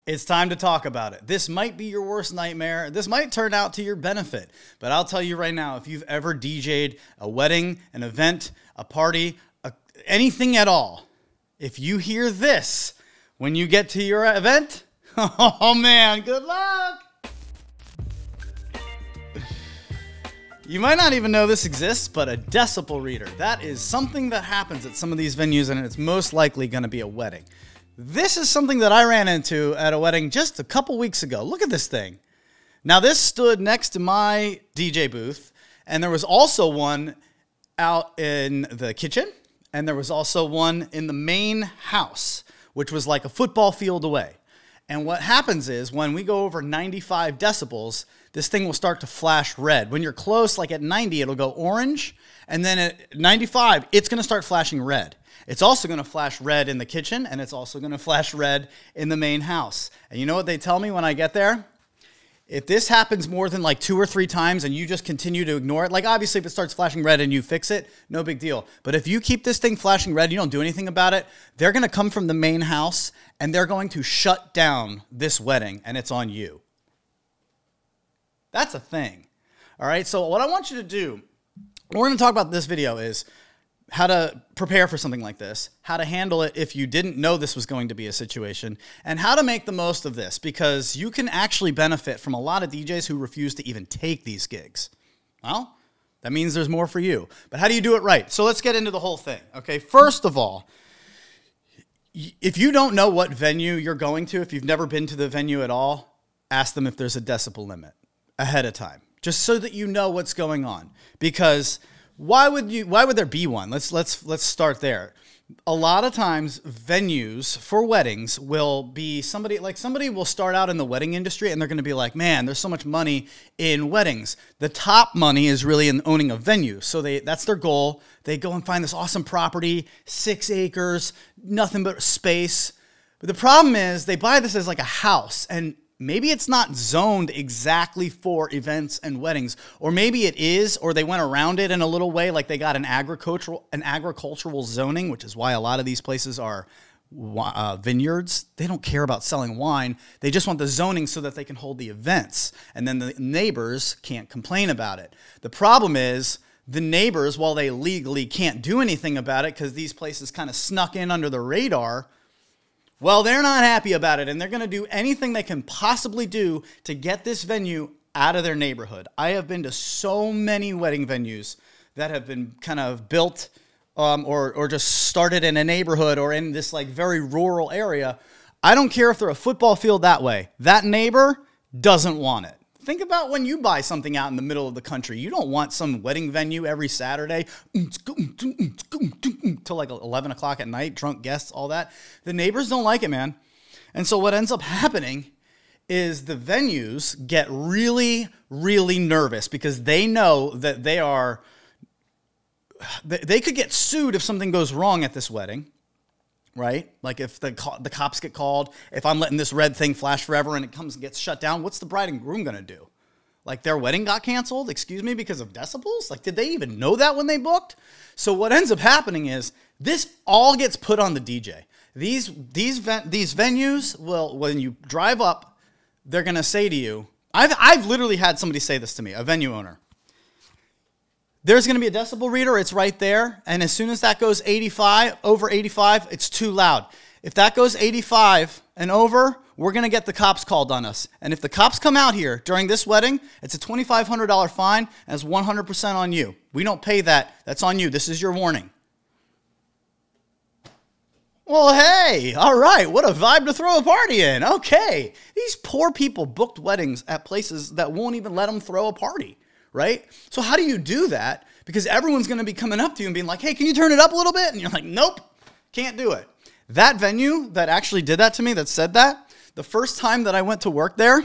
It's time to talk about it. This might be your worst nightmare. This might turn out to your benefit. But I'll tell you right now, if you've ever DJ'd a wedding, an event, a party, anything at all, if you hear this when you get to your event, oh man, good luck. You might not even know this exists, but a decibel reader. That is something that happens at some of these venues, and it's most likely going to be a wedding. This is something that I ran into at a wedding just a couple weeks ago. Look at this thing. Now, this stood next to my DJ booth, and there was also one out in the kitchen, and there was also one in the main house, which was like a football field away. And what happens is when we go over 95 decibels, this thing will start to flash red. When you're close, like at 90, it'll go orange, and then at 95, it's going to start flashing red. It's also going to flash red in the kitchen, and it's also going to flash red in the main house. And you know what they tell me when I get there? If this happens more than like 2 or 3 times and you just continue to ignore it, like obviously if it starts flashing red and you fix it, no big deal. But if you keep this thing flashing red, you don't do anything about it, they're going to come from the main house and they're going to shut down this wedding, and it's on you. That's a thing. All right, so what I want you to do, what we're going to talk about in this video is how to prepare for something like this, how to handle it if you didn't know this was going to be a situation, and how to make the most of this, because you can actually benefit from a lot of DJs who refuse to even take these gigs. Well, that means there's more for you. But how do you do it right? So let's get into the whole thing. Okay, first of all, if you don't know what venue you're going to, if you've never been to the venue at all, ask them if there's a decibel limit ahead of time, just so that you know what's going on. Because why would there be one? Let's start there. A lot of times venues for weddings will be somebody will start out in the wedding industry and they're going to be like, man, there's so much money in weddings. The top money is really in owning a venue. So that's their goal. They go and find this awesome property, 6 acres, nothing but space. But the problem is they buy this as like a house, and maybe it's not zoned exactly for events and weddings, or maybe it is, or they went around it in a little way, like they got an agricultural zoning, which is why a lot of these places are vineyards. They don't care about selling wine. They just want the zoning so that they can hold the events, and then the neighbors can't complain about it. The problem is the neighbors, while they legally can't do anything about it because these places kind of snuck in under the radar, well, they're not happy about it, and they're going to do anything they can possibly do to get this venue out of their neighborhood. I have been to so many wedding venues that have been kind of built or just started in a neighborhood or in this like very rural area. I don't care if they're a football field that way. That neighbor doesn't want it. Think about when you buy something out in the middle of the country. You don't want some wedding venue every Saturday till like 11 o'clock at night, drunk guests, all that. The neighbors don't like it, man. And so what ends up happening is the venues get really, really nervous because they know that they could get sued if something goes wrong at this wedding. Right? Like if the cops get called, if I'm letting this red thing flash forever and it comes and gets shut down, what's the bride and groom going to do? Like their wedding got canceled, excuse me, because of decibels? Like did they even know that when they booked? So what ends up happening is this all gets put on the DJ. These venues will, when you drive up, they're going to say to you, I've literally had somebody say this to me, a venue owner. There's going to be a decibel reader. It's right there. And as soon as that goes 85, over 85, it's too loud. If that goes 85 and over, we're going to get the cops called on us. And if the cops come out here during this wedding, it's a $2,500 fine, and it's 100% on you. We don't pay that. That's on you. This is your warning. Well, hey, all right. What a vibe to throw a party in. Okay. These poor people booked weddings at places that won't even let them throw a party. Right? So how do you do that? Because everyone's going to be coming up to you and being like, hey, can you turn it up a little bit? And you're like, nope, can't do it. That venue that actually did that to me, that said that, the first time that I went to work there,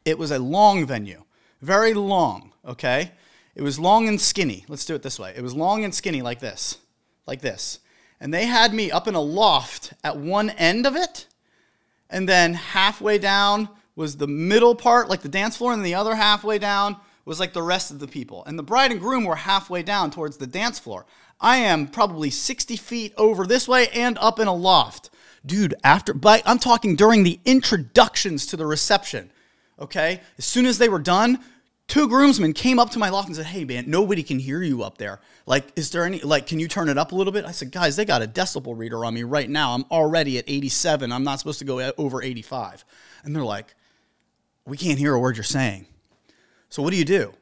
it was a long venue, very long, okay? It was long and skinny. Let's do it this way. It was long and skinny like this. And they had me up in a loft at one end of it, and then halfway down was the middle part, like the dance floor, and the other halfway down was like the rest of the people. And the bride and groom were halfway down towards the dance floor. I am probably 60 feet over this way and up in a loft. Dude, but I'm talking during the introductions to the reception, okay? As soon as they were done, 2 groomsmen came up to my loft and said, hey, man, nobody can hear you up there. Like, is there any, like, can you turn it up a little bit? I said, guys, they got a decibel reader on me right now. I'm already at 87. I'm not supposed to go over 85. And they're like, we can't hear a word you're saying. So what do?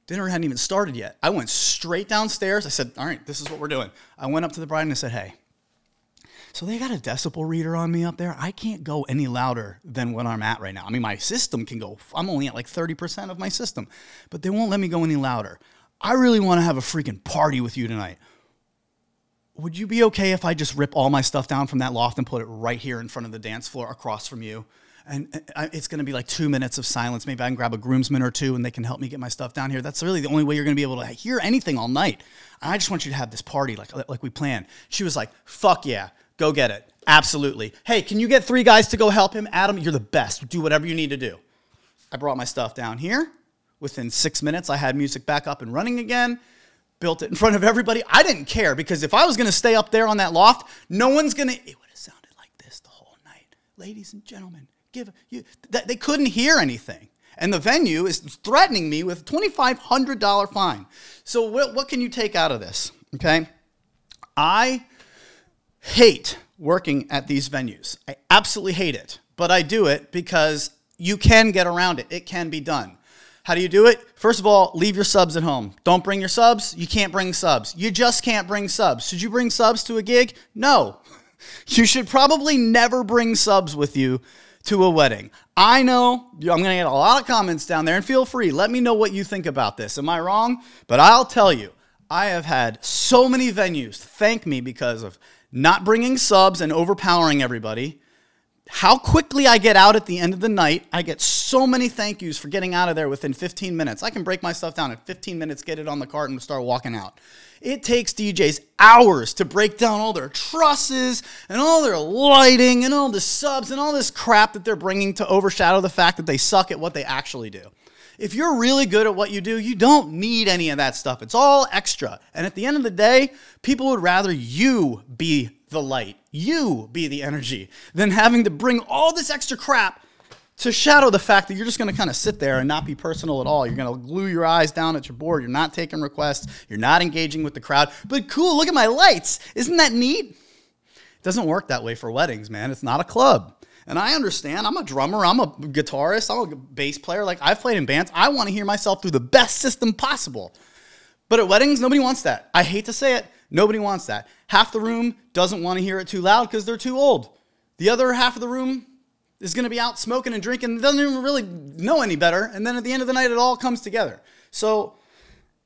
Dinner hadn't even started yet. I went straight downstairs. I said, all right, this is what we're doing. I went up to the bride and I said, hey, so they got a decibel reader on me up there. I can't go any louder than what I'm at right now. I mean, my system can go, I'm only at like 30% of my system, but they won't let me go any louder. I really want to have a freaking party with you tonight. Would you be okay if I just rip all my stuff down from that loft and put it right here in front of the dance floor across from you? And it's going to be like 2 minutes of silence. Maybe I can grab a groomsman or 2 and they can help me get my stuff down here. That's really the only way you're going to be able to hear anything all night. I just want you to have this party like we planned. She was like, fuck yeah. Go get it. Absolutely. Hey, can you get 3 guys to go help him? Adam, you're the best. Do whatever you need to do. I brought my stuff down here. Within 6 minutes, I had music back up and running again. Built it in front of everybody. I didn't care because if I was going to stay up there on that loft, no one's going to... It would have sounded like this the whole night. Ladies and gentlemen, they couldn't hear anything. And the venue is threatening me with a $2,500 fine. So what can you take out of this? Okay? I hate working at these venues. I absolutely hate it, but I do it because you can get around it. It can be done. How do you do it? First of all, leave your subs at home. Don't bring your subs. You can't bring subs. You just can't bring subs. Should you bring subs to a gig? No. You should probably never bring subs with you to a wedding. I know I'm going to get a lot of comments down there, and feel free. Let me know what you think about this. Am I wrong? But I'll tell you, I have had so many venues thank me because of not bringing subs and overpowering everybody. How quickly I get out at the end of the night. I get so many thank yous for getting out of there within 15 minutes. I can break my stuff down in 15 minutes, get it on the cart, and start walking out. It takes DJs hours to break down all their trusses and all their lighting and all the subs and all this crap that they're bringing to overshadow the fact that they suck at what they actually do. If you're really good at what you do, you don't need any of that stuff. It's all extra. And at the end of the day, people would rather you be the light, you be the energy, than having to bring all this extra crap to shadow the fact that you're just going to kind of sit there and not be personal at all. You're going to glue your eyes down at your board. You're not taking requests. You're not engaging with the crowd. But cool, look at my lights. Isn't that neat? It doesn't work that way for weddings, man. It's not a club. And I understand. I'm a drummer. I'm a guitarist. I'm a bass player. Like, I've played in bands. I want to hear myself through the best system possible. But at weddings, nobody wants that. I hate to say it. Nobody wants that. Half the room doesn't want to hear it too loud because they're too old. The other half of the room is going to be out smoking and drinking, doesn't even really know any better. And then at the end of the night, it all comes together. So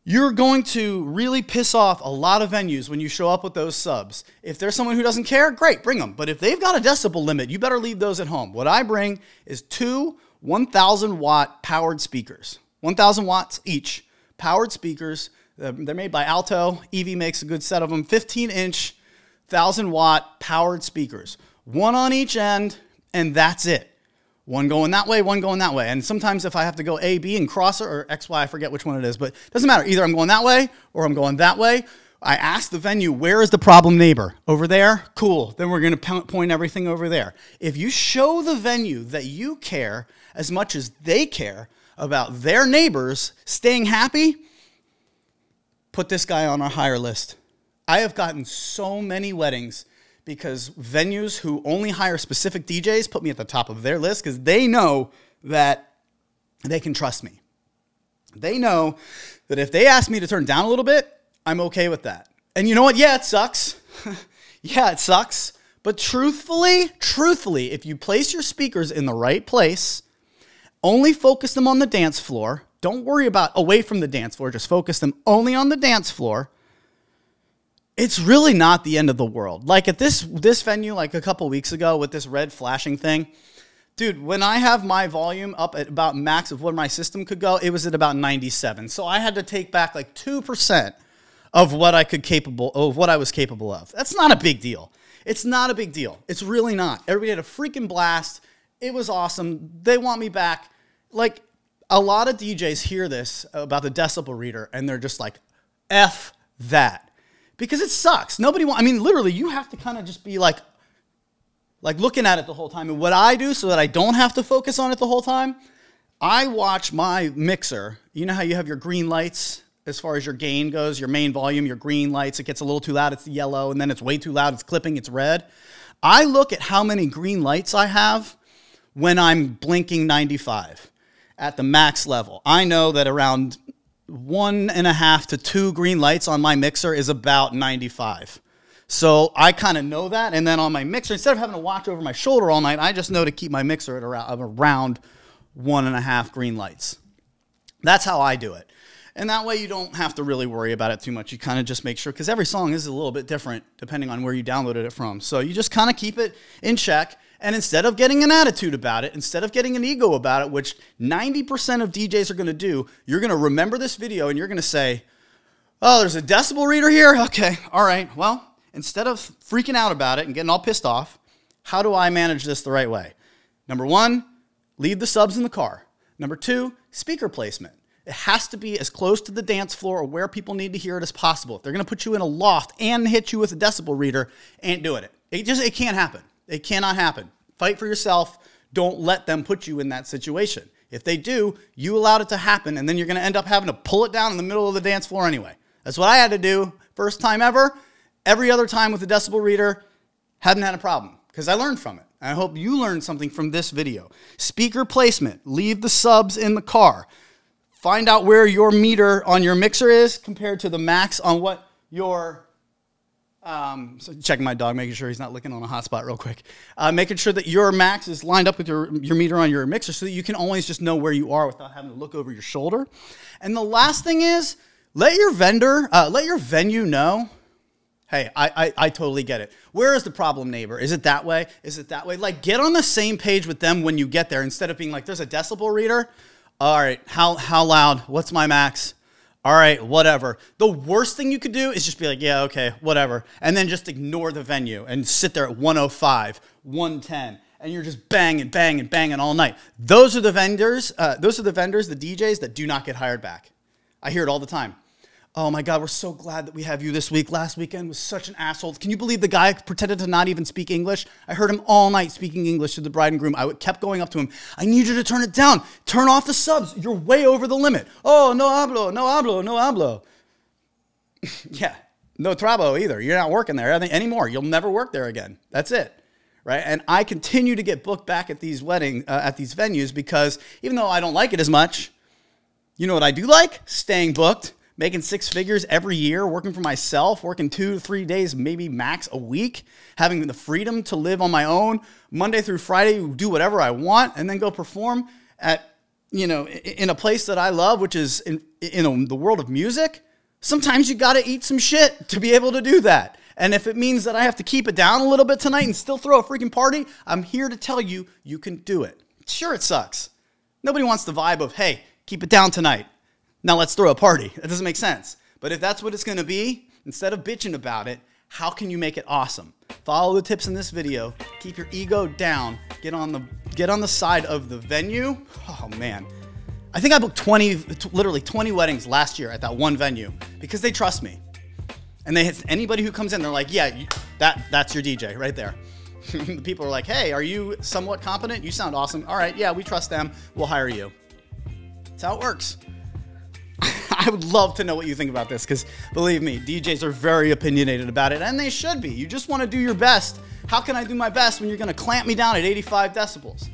you're going to really piss off a lot of venues when you show up with those subs. If there's someone who doesn't care, great, bring them. But if they've got a decibel limit, you better leave those at home. What I bring is 2 1,000-watt powered speakers. 1,000 watts each. Powered speakers. They're made by Alto. Evie makes a good set of them. 15-inch, 1,000-watt powered speakers. One on each end, and that's it. One going that way, one going that way. And sometimes if I have to go A, B, and cross it, or X, Y, I forget which one it is, but it doesn't matter. Either I'm going that way or I'm going that way. I ask the venue, where is the problem neighbor? Over there? Cool. Then we're going to point everything over there. If you show the venue that you care as much as they care about their neighbors staying happy, put this guy on our hire list. I have gotten so many weddings because venues who only hire specific DJs put me at the top of their list because they know that they can trust me. They know that if they ask me to turn down a little bit, I'm okay with that. And you know what? Yeah, it sucks. Yeah, it sucks. But truthfully, if you place your speakers in the right place, only focus them on the dance floor. Don't worry about away from the dance floor. Just focus them only on the dance floor. It's really not the end of the world. Like at this venue, like a couple weeks ago with this red flashing thing, dude, when I have my volume up at about max of where my system could go, it was at about 97. So I had to take back like 2% of what I was capable of. That's not a big deal. It's not a big deal. It's really not. Everybody had a freaking blast. It was awesome. They want me back. Like a lot of DJs hear this about the decibel reader and they're just like, F that. Because it sucks. I mean, literally, you have to kind of just be like, like looking at it the whole time. And what I do so that I don't have to focus on it the whole time, I watch my mixer. You know how you have your green lights as far as your gain goes, your main volume, your green lights, it gets a little too loud, it's yellow, and then it's way too loud, it's clipping, it's red. I look at how many green lights I have when I'm blinking 95 at the max level. I know that around 1.5 to 2 green lights on my mixer is about 95. So I kind of know that, and then on my mixer, instead of having to watch over my shoulder all night, I just know to keep my mixer at around 1.5 green lights. That's how I do it. And that way you don't have to really worry about it too much. You kind of just make sure, because every song is a little bit different depending on where you downloaded it from. So you just kind of keep it in check. And instead of getting an attitude about it, instead of getting an ego about it, which 90% of DJs are going to do, you're going to remember this video and you're going to say, oh, there's a decibel reader here? Okay, all right. Well, instead of freaking out about it and getting all pissed off, how do I manage this the right way? Number 1, leave the subs in the car. Number 2, speaker placement. It has to be as close to the dance floor or where people need to hear it as possible. If they're going to put you in a loft and hit you with a decibel reader, ain't doing it. It can't happen. It cannot happen. Fight for yourself. Don't let them put you in that situation. If they do, you allowed it to happen, and then you're going to end up having to pull it down in the middle of the dance floor anyway. That's what I had to do first time ever. Every other time with the decibel reader, hadn't had a problem because I learned from it. I hope you learned something from this video. Speaker placement. Leave the subs in the car. Find out where your meter on your mixer is compared to the max on what your, so checking my dog, making sure he's not licking on a hotspot real quick. Making sure that your max is lined up with your meter on your mixer so that you can always just know where you are without having to look over your shoulder. And the last thing is, let your venue know, hey, I totally get it. Where is the problem neighbor? Is it that way? Is it that way? Like, get on the same page with them when you get there instead of being like, there's a decibel reader. All right, how loud? What's my max? All right, whatever. The worst thing you could do is just be like, yeah, okay, whatever. And then just ignore the venue and sit there at 105, 110, and you're just banging, banging, banging all night. Those are the vendors, the DJs that do not get hired back. I hear it all the time. Oh my God, we're so glad that we have you this week. Last weekend was such an asshole. Can you believe the guy pretended to not even speak English? I heard him all night speaking English to the bride and groom. I kept going up to him. I need you to turn it down. Turn off the subs. You're way over the limit. Oh, no hablo, no hablo, no hablo. Yeah, no trabo either. You're not working there anymore. You'll never work there again. That's it, right? And I continue to get booked back at these at these venues because even though I don't like it as much, you know what I do like? Staying booked. Making 6 figures every year, working for myself, working 2 to 3 days, maybe max a week, having the freedom to live on my own, Monday through Friday, do whatever I want, and then go perform at, in a place that I love, which is in the world of music. Sometimes you got to eat some shit to be able to do that. And if it means that I have to keep it down a little bit tonight and still throw a freaking party, I'm here to tell you, you can do it. Sure, it sucks. Nobody wants the vibe of, hey, keep it down tonight. Now let's throw a party. That doesn't make sense. But if that's what it's going to be, instead of bitching about it, how can you make it awesome? Follow the tips in this video. Keep your ego down. Get on the side of the venue. Oh man. I think I booked literally 20 weddings last year at that one venue because they trust me. And anybody who comes in, they're like, yeah, that's your DJ right there. The people are like, hey, are you somewhat competent? You sound awesome. All right, yeah, we trust them. We'll hire you. That's how it works. I would love to know what you think about this because, believe me, DJs are very opinionated about it, and they should be. You just want to do your best. How can I do my best when you're going to clamp me down at 85 decibels?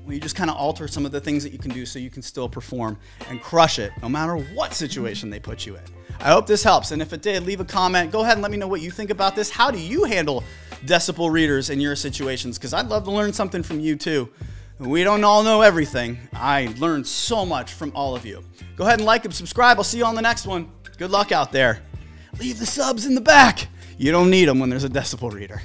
Well, you just kind of alter some of the things that you can do so you can still perform and crush it no matter what situation they put you in. I hope this helps, and if it did, leave a comment. Go ahead and let me know what you think about this. How do you handle decibel readers in your situations? Because I'd love to learn something from you, too. We don't all know everything. I learned so much from all of you. Go ahead and like and subscribe. I'll see you on the next one. Good luck out there. Leave the subs in the back. You don't need them when there's a decibel reader.